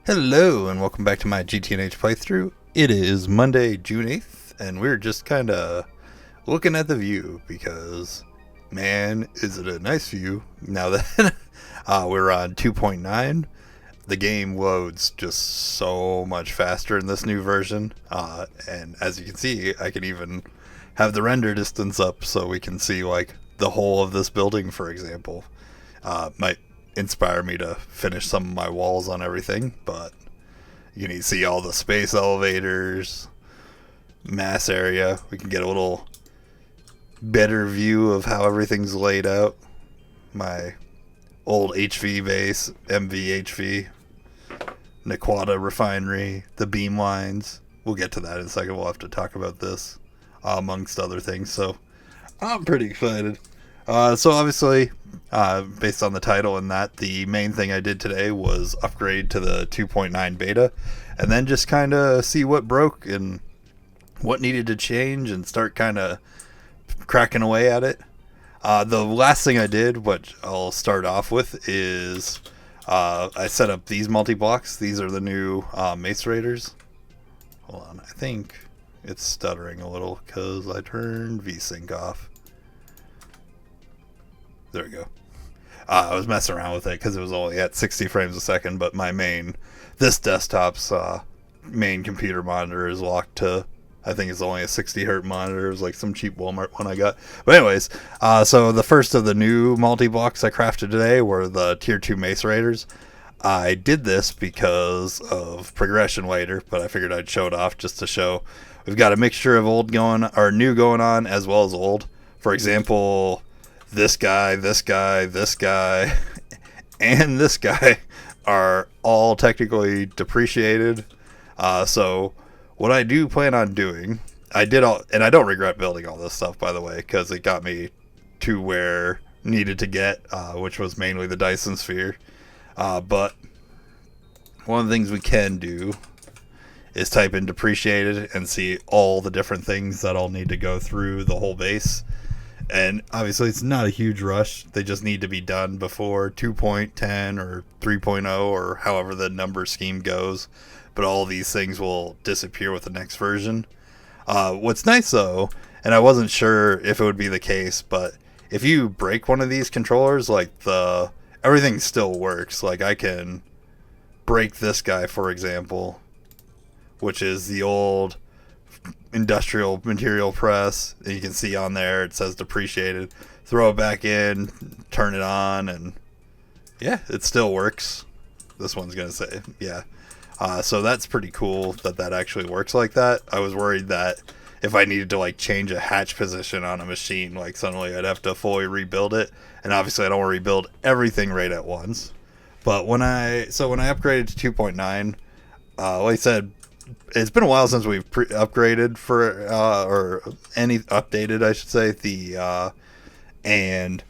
Hello and welcome back to my GTNH playthrough. It is Monday, June 8th, and we're just kind of looking at the view because, man, is it a nice view now that we're on 2.9. The game loads just so much faster in this new version, and as you can see, I can even have the render distance up so we can see like the whole of this building, for example. Might inspire me to finish some of my walls on everything, but you can see all the space elevators, mass area. We can get a little better view of how everything's laid out. My old HV base, MVHV, Nequata refinery, the beam lines. We'll get to that in a second. We'll have to talk about this, amongst other things. So I'm pretty excited. So obviously, based on the title and that, the main thing I did today was upgrade to the 2.9 beta, and then just kind of see what broke and what needed to change and start kind of cracking away at it. The last thing I did, what I'll start off with, is I set up these multi-blocks. These are the new Mace Raiders. Hold on, I think it's stuttering a little because I turned VSync off. There we go. I was messing around with it because it was only at 60 frames a second, but this desktop's main computer monitor is locked to, I think it's only a 60 hertz monitor. It was like some cheap Walmart one I got. But anyways, so the first of the new multi-blocks I crafted today were the Tier 2 Mace Raiders. I did this because of progression later, but I figured I'd show it off just to show we've got a mixture of new going on as well as old. For example, this guy, and this guy are all technically depreciated. So what I do plan on doing, and I don't regret building all this stuff, by the way, because it got me to where needed to get, which was mainly the Dyson Sphere. But one of the things we can do is type in depreciated and see all the different things that I'll need to go through the whole base. And obviously it's not a huge rush. They just need to be done before 2.10 or 3.0 or however the number scheme goes. But all these things will disappear with the next version. What's nice though, and I wasn't sure if it would be the case, but if you break one of these controllers, like everything still works. Like I can break this guy, for example, which is the old industrial material press. You can see on there it says depreciated. Throw it back in, turn it on, and yeah, it still works. This one's gonna say yeah. So that's pretty cool that actually works like that. I was worried that if I needed to like change a hatch position on a machine, like suddenly I'd have to fully rebuild it, and obviously I don't want to rebuild everything right at once. But when I upgraded to 2.9, like I said, it's been a while since we've upgraded or updated, I should say, and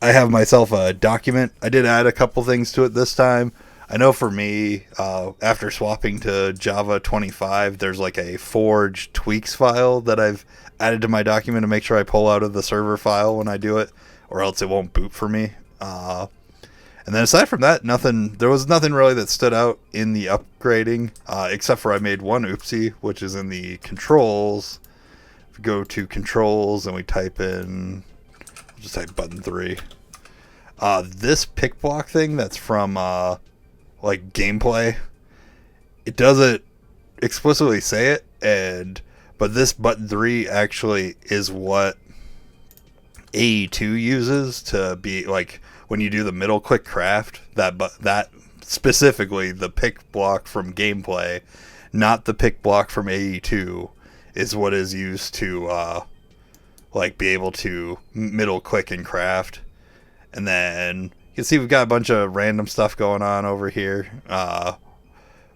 I have myself a document. I did add a couple things to it this time. I know for me, after swapping to Java 25, there's like a Forge tweaks file that I've added to my document to make sure I pull out of the server file when I do it, or else it won't boot for me. And then aside from that, there was nothing really that stood out in the upgrading, except for I made one oopsie, which is in the controls. If we go to controls and we just type button 3. This pick block thing that's from like gameplay, it doesn't explicitly say it, but this button 3 actually is what AE2 uses to be like when you do the middle click craft. That specifically the pick block from gameplay, not the pick block from AE2, is what is used to like be able to middle click and craft. And then you can see we've got a bunch of random stuff going on over here.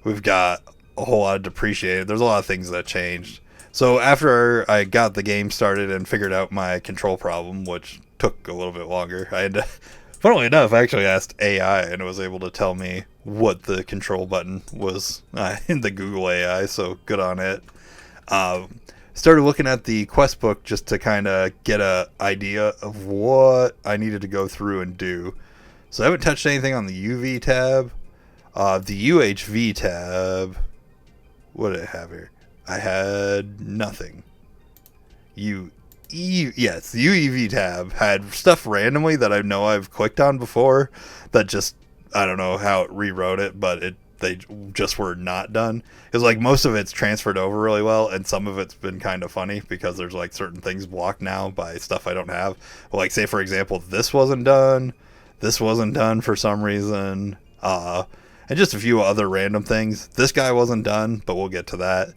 We've got a whole lot of depreciated. There's a lot of things that changed. So after I got the game started and figured out my control problem, which took a little bit longer, I had to, funnily enough, I actually asked AI and it was able to tell me what the control button was in the Google AI, so good on it. Started looking at the quest book just to kind of get an idea of what I needed to go through and do. So I haven't touched anything on the UV tab. The UHV tab, what did I have here? I had nothing. Yes, the UEV tab had stuff randomly that I know I've clicked on before that just, I don't know how it rewrote it, but they just were not done. Because like most of it's transferred over really well, and some of it's been kind of funny because there's like certain things blocked now by stuff I don't have. Well, like say for example, this wasn't done for some reason, and just a few other random things. This guy wasn't done, but we'll get to that.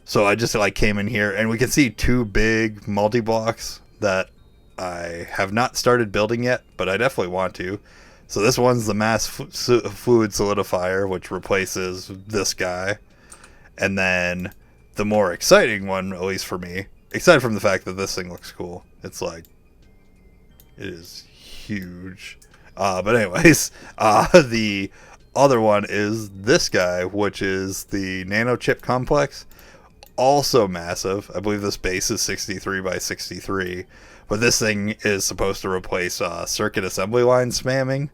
So I just like came in here, and we can see two big multi-blocks that I have not started building yet, but I definitely want to. So this one's the mass fluid solidifier, which replaces this guy. And then the more exciting one, at least for me, aside from the fact that this thing looks cool, it's like, it is huge. But anyways, the other one is this guy, which is the nano chip complex. Also massive. I believe this base is 63 by 63, but this thing is supposed to replace circuit assembly line spamming,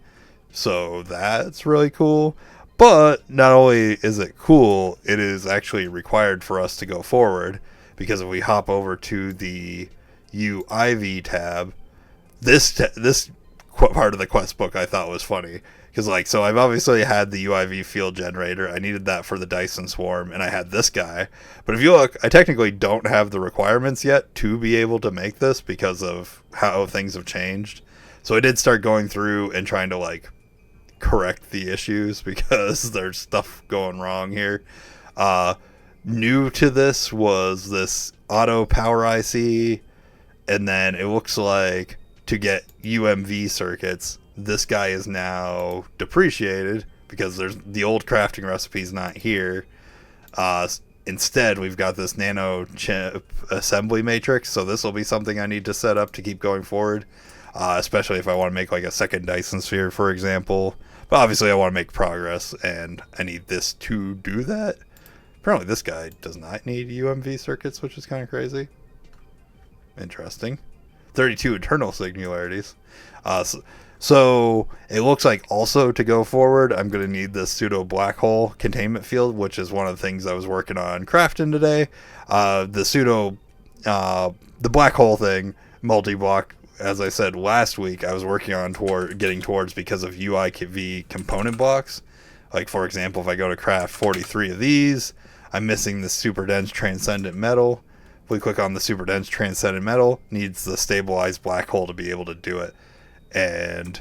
so that's really cool. But not only is it cool, it is actually required for us to go forward, because if we hop over to the UIV tab, this part of the quest book I thought was funny. Because, like, so I've obviously had the UIV field generator. I needed that for the Dyson Swarm, and I had this guy. But if you look, I technically don't have the requirements yet to be able to make this because of how things have changed. So I did start going through and trying to, like, correct the issues because there's stuff going wrong here. New to this was this auto power IC, and then it looks like to get UMV circuits, this guy is now depreciated because there's the old crafting recipe's not here. Instead, we've got this nano chip assembly matrix, so this will be something I need to set up to keep going forward, especially if I want to make like a second Dyson sphere, for example. But obviously I want to make progress, and I need this to do that. Apparently this guy does not need UMV circuits, which is kind of crazy. Interesting. 32 internal singularities. So it looks like also to go forward, I'm going to need this pseudo black hole containment field, which is one of the things I was working on crafting today. The black hole thing, multi-block, as I said last week, I was working on getting towards because of UIV component blocks. Like, for example, if I go to craft 43 of these, I'm missing the super dense transcendent metal. If we click on the super dense transcendent metal, needs the stabilized black hole to be able to do it. And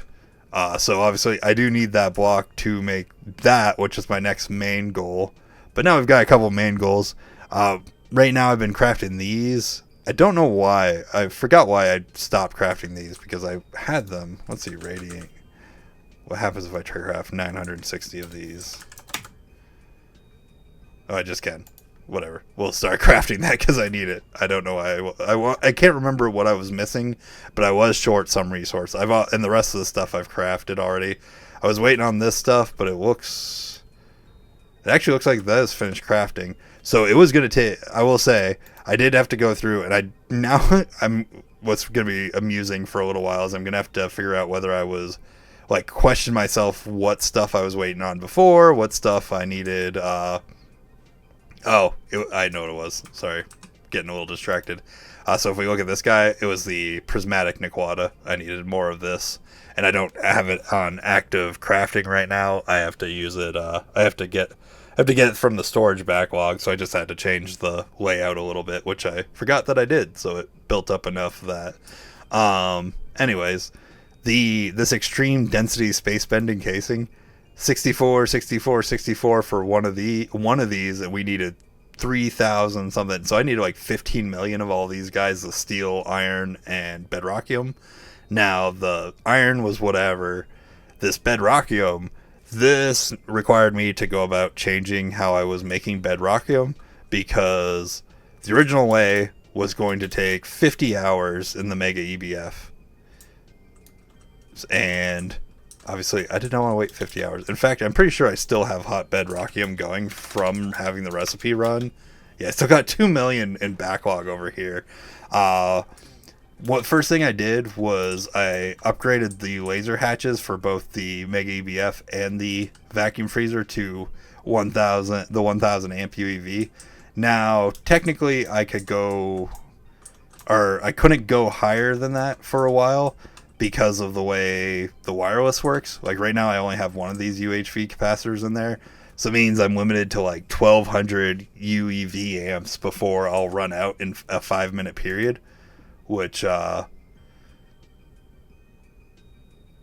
so obviously I do need that block to make that, which is my next main goal. But now we've got a couple main goals. Right now I've been crafting these. I don't know why. I forgot why I stopped crafting these because I had them. Let's see, radiate. What happens if I craft 960 of these? Oh, I just can. Whatever. We'll start crafting that because I need it. I don't know why. I can't remember what I was missing, but I was short some resource. And the rest of the stuff I've crafted already. I was waiting on this stuff, but it actually looks like that is finished crafting. So it was going to take, I will say, I did have to go through, and what's going to be amusing for a little while is I'm going to have to figure out whether I was, like, question myself what stuff I was waiting on before, what stuff I needed, I know what it was. Sorry, getting a little distracted. So if we look at this guy, it was the prismatic Niquata. I needed more of this, and I don't have it on active crafting right now. I have to use it. I have to get it from the storage backlog, so I just had to change the layout a little bit, which I forgot that I did. So it built up enough that. Anyways, this extreme density space bending casing. 64 for one of these, and we needed 3,000 something. So I needed like 15 million of all these guys, the steel, iron, and bedrockium. Now the iron was whatever. This bedrockium, this required me to go about changing how I was making bedrockium, because the original way was going to take 50 hours in the Mega EBF. And obviously, I did not want to wait 50 hours. In fact, I'm pretty sure I still have hot bedrockium going from having the recipe run. Yeah, I still got 2 million in backlog over here. what first thing I did was I upgraded the laser hatches for both the Mega EBF and the vacuum freezer to 1000, the 1000 amp UEV. Now, technically, I could go, or I couldn't go higher than that for a while because of the way the wireless works. Like right now, I only have one of these UHV capacitors in there. So it means I'm limited to like 1200 UEV amps before I'll run out in a 5 minute period. Which, yeah,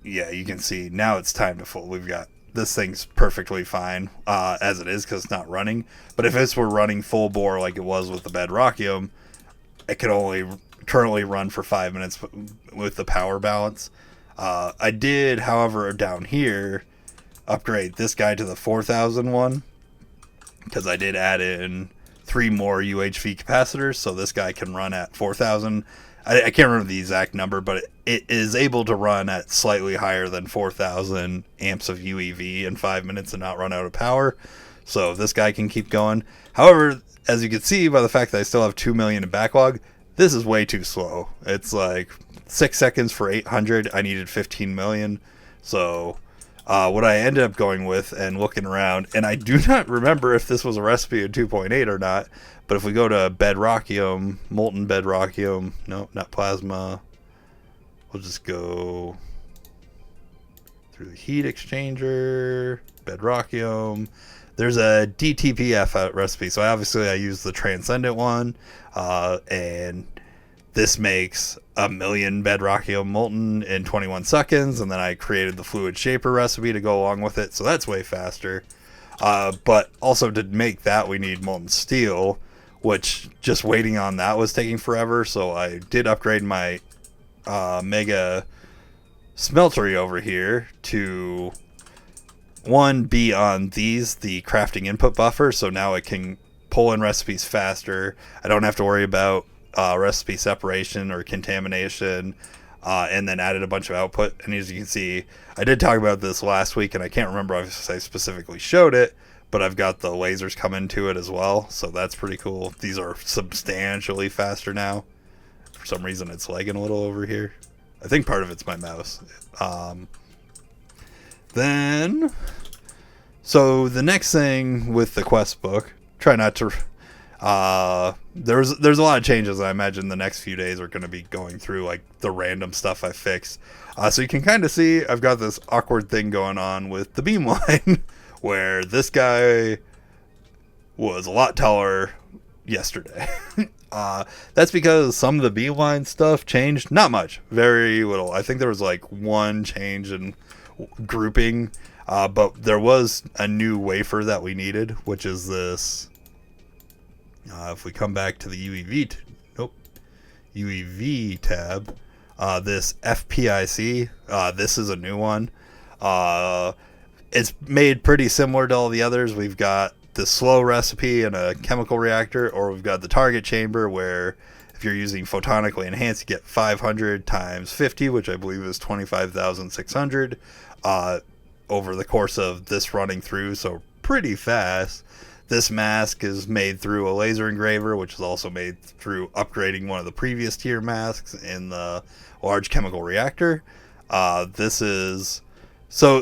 you can see now it's time to full. We've got this thing's perfectly fine as it is because it's not running. But if this were running full bore like it was with the Bedrockium, it could only currently run for 5 minutes with the power balance. I did, however, down here upgrade this guy to the 4000 one because I did add in 3 more UHV capacitors, so this guy can run at 4000. I can't remember the exact number, but it is able to run at slightly higher than 4000 amps of UEV in 5 minutes and not run out of power. So this guy can keep going. However, as you can see by the fact that I still have 2 million in backlog, this is way too slow. It's like 6 seconds for 800. I needed 15 million. So what I ended up going with and looking around, and I do not remember if this was a recipe in 2.8 or not, but if we go to Bedrockium, molten Bedrockium, no, not plasma, we'll just go through the heat exchanger, Bedrockium. There's a DTPF recipe, so obviously I use the Transcendent one, and this makes 1,000,000 Bedrockium molten in 21 seconds, and then I created the fluid shaper recipe to go along with it, so that's way faster. But also to make that, we need molten steel, which just waiting on that was taking forever, so I did upgrade my Mega Smeltery over here to be on these, the crafting input buffer, so now it can pull in recipes faster. I don't have to worry about recipe separation or contamination, and then added a bunch of output. And as you can see, I did talk about this last week, and I can't remember if I specifically showed it, but I've got the lasers coming to it as well, so that's pretty cool. These are substantially faster now. For some reason it's lagging a little over here. I think part of it's my mouse. So the next thing with the quest book, try not to there's a lot of changes. I imagine the next few days are going to be going through like the random stuff I fixed. So you can kind of see I've got this awkward thing going on with the beamline where this guy was a lot taller yesterday. That's because some of the beamline stuff changed. Not much, very little. I think there was like one change in grouping, but there was a new wafer that we needed, which is this. If we come back to the UEV tab, this FPIC, this is a new one. It's made pretty similar to all the others. We've got the slow recipe in a chemical reactor, or we've got the target chamber where if you're using photonically enhanced, you get 500 times 50, which I believe is 25,600 over the course of this running through, so pretty fast. This mask is made through a laser engraver, which is also made through upgrading one of the previous tier masks in the large chemical reactor. So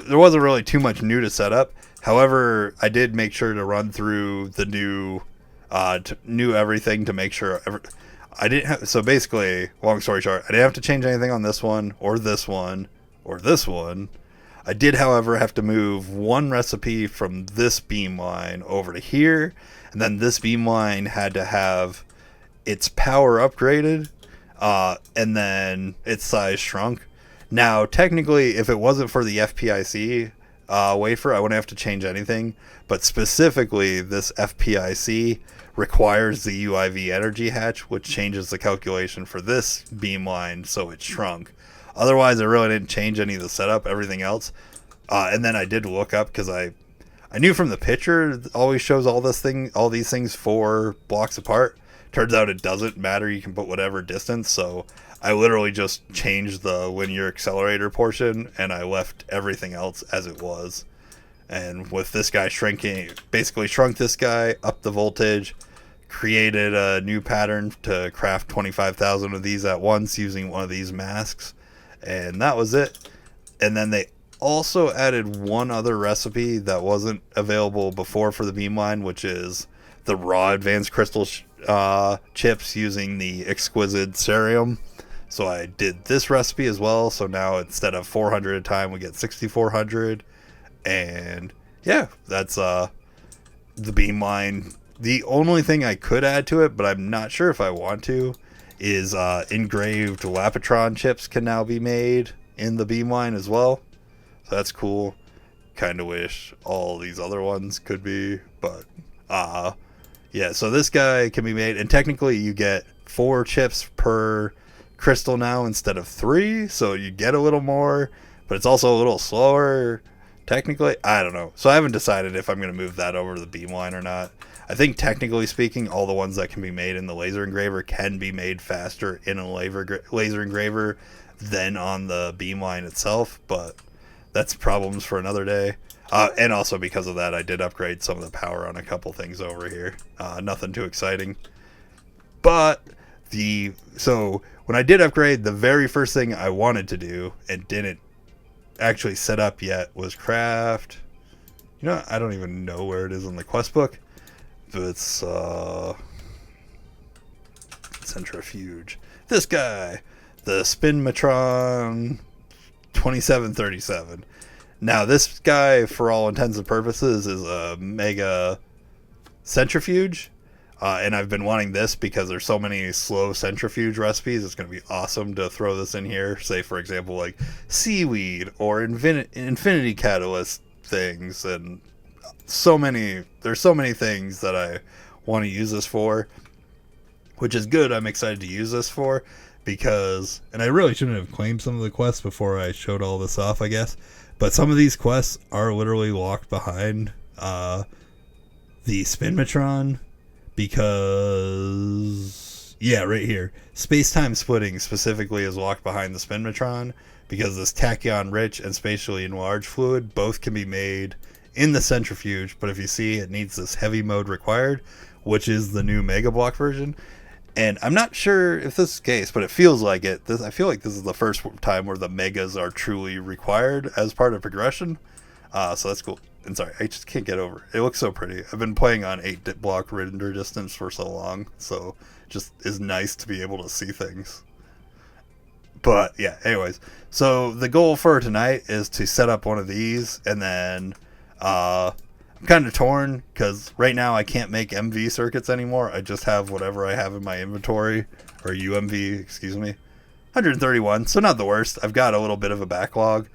there wasn't really too much new to set up. However, I did make sure to run through the new everything to make sure I didn't have. So basically, long story short, I didn't have to change anything on this one or this one or this one. I did, however, have to move one recipe from this beamline over to here, and then this beamline had to have its power upgraded, and then its size shrunk. Now, technically, if it wasn't for the FPIC wafer, I wouldn't have to change anything, but specifically, this FPIC requires the UIV energy hatch, which changes the calculation for this beamline, so it shrunk. Otherwise, I really didn't change any of the setup, everything else. And then I did look up because I knew from the picture it always shows all these things 4 blocks apart. Turns out it doesn't matter. You can put whatever distance. So I literally just changed the linear accelerator portion and I left everything else as it was. And with this guy shrinking, basically shrunk this guy, up the voltage, created a new pattern to craft 25,000 of these at once using one of these masks, and that was it. And then they also added one other recipe that wasn't available before for the beamline, which is the raw advanced crystal chips using the exquisite cerium. So I did this recipe as well. So now instead of 400 a time, we get 6,400. And yeah, that's the beamline. The only thing I could add to it, but I'm not sure if I want to, is engraved Lapitron chips can now be made in the beamline as well. So that's cool. Kind of wish all these other ones could be, but yeah, so this guy can be made, and technically you get 4 chips per crystal now instead of 3, so you get a little more, but it's also a little slower technically. I don't know. So I haven't decided if I'm going to move that over to the beamline or not. I think technically speaking, all the ones that can be made in the laser engraver can be made faster in a laser engraver than on the beamline itself, but that's problems for another day. And also because of that, I did upgrade some of the power on a couple things over here. Nothing too exciting. But so when I did upgrade, the very first thing I wanted to do and didn't actually set up yet was craft. You know, I don't even know where it is in the quest book. But it's centrifuge. This guy, the Spinmatron 2737. Now this guy, for all intents and purposes, is a mega centrifuge, and I've been wanting this because there's so many slow centrifuge recipes. It's going to be awesome to throw this in here. Say, for example, like seaweed or infinity catalyst things, and there's so many things that I want to use this for, which is good. I'm excited to use this for because, and I really shouldn't have claimed some of the quests before I showed all this off, I guess. But some of these quests are literally locked behind the Spinmatron because, yeah, right here. Space-time splitting specifically is locked behind the Spinmatron because this tachyon-rich and spatially enlarged fluid both can be made in the centrifuge, but if you see, it needs this heavy mode required, which is the new Mega Block version. And I'm not sure if this is the case, but it feels like it. I feel like this is the first time where the megas are truly required as part of progression. So that's cool. And sorry, I just can't get over it. It looks so pretty. I've been playing on 8-block render distance for so long, so it just is nice to be able to see things. But yeah, anyways. So the goal for tonight is to set up one of these, and then I'm kind of torn because right now I can't make MV circuits anymore. I just have whatever I have in my inventory, or UMV, excuse me. 131, so not the worst. I've got a little bit of a backlog,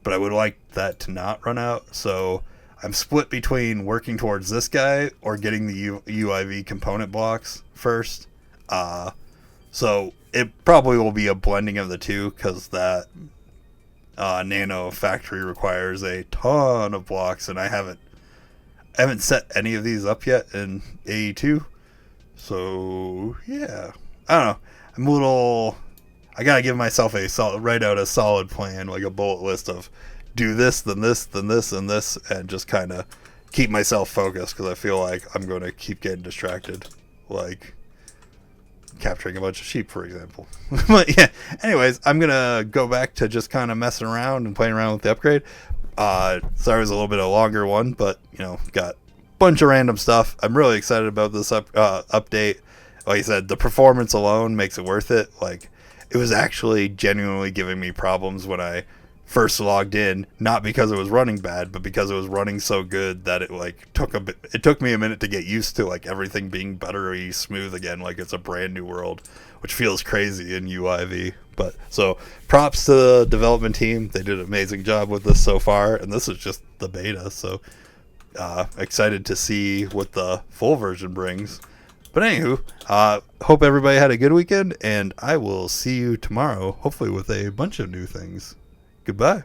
but I would like that to not run out. So I'm split between working towards this guy or getting the UIV component blocks first. So it probably will be a blending of the two because that nano factory requires a ton of blocks, and I haven't set any of these up yet in AE2. So yeah, I don't know. I gotta give myself write out a solid plan, like a bullet list of do this, then this, then this, and this, and just kind of keep myself focused because I feel like I'm going to keep getting distracted, like capturing a bunch of sheep, for example. But yeah, anyways, I'm gonna go back to just kind of messing around and playing around with the upgrade. Sorry it was a little bit of a longer one, but got a bunch of random stuff. I'm really excited about this update. Like I said, the performance alone makes it worth it. Like, it was actually genuinely giving me problems when I first logged in, not because it was running bad, but because it was running so good that it took me a minute to get used to like everything being buttery smooth again, like it's a brand new world, which feels crazy in UIV. But so props to the development team. They did an amazing job with this so far, and this is just the beta, so excited to see what the full version brings. But anywho, hope everybody had a good weekend, and I will see you tomorrow, hopefully with a bunch of new things. Goodbye.